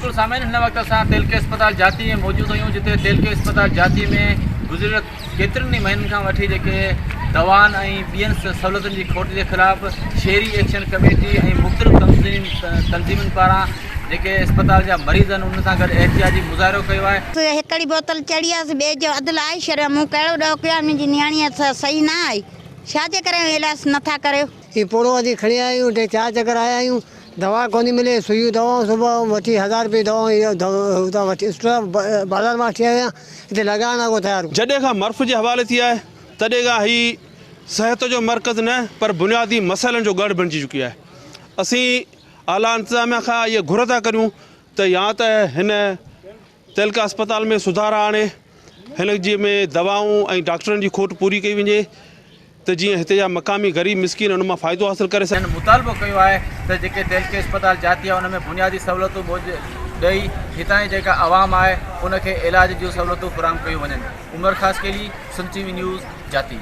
बिल्कुल सामान्य हिन वक्त असां तेलके अस्पताल जाती में मौजूद आहियूं, जिते तेलके अस्पताल जाती में गुज़िरियल केतिरनि ई महीननि खां वठी जेके दवाउनि ऐं ॿियनि सहूलियतुनि जी खोट जे ख़िलाफ़ शहरी एक्शन कमेटी ऐं मुख़्तलिफ़ तंज़ीमुनि पारां जेके अस्पताल जा मरीज़ आहिनि उन सां गॾु एहतियाती मुज़ाहिरो कयो आहे। हिकिड़ी बोतल चढ़ी आहे, ॿिए जो अधु लाहे छॾियो। मूं कहिड़ो ॾोह कयो आहे, मुंहिंजी नियाणीअ सही न आई, छाजे करे इलाजु नथा करियो। ये पोड़ो अॼु खणी आया आहियूं, 4 चक्कर आया आहियूं, दवा कोन्ही मिले। सुइयूं दवाऊं सुबुह वठी 1000 रुपये दवा वठी बाज़ार मां वठी आया, हिते लॻाइण को तयारु। जॾहिं खां मर्फ़ जे हवाले थी आहे तॾहिं खां ही सिहत जो मर्कज़ न पर बुनियादी मसइलनि जो गढ़ बणिजी चुकी आहे। असीं आला इंतिज़ामिया खां इहे घुर था करियूं त या त हिन तेलका अस्पताल में सुधार आणे, हिन जी में दवाऊं ऐं डॉक्टरनि जी खोट पूरी कई वञे त जीअं हिते जा मक़ामी ग़रीब मिसकिन उन मां फ़ाइदो हासिल करे सघनि। मुतालबो कयो आहे त जेके तेलके अस्पताल जाती आहे उन में बुनियादी सहूलियतूं ॾेई हितां जी जेका आवाम आहे उनखे इलाज जूं सहूलियतूं फ़राहम कयूं वञनि। उमर ख़ासि केली, सन टीवी न्यूज़, जाती।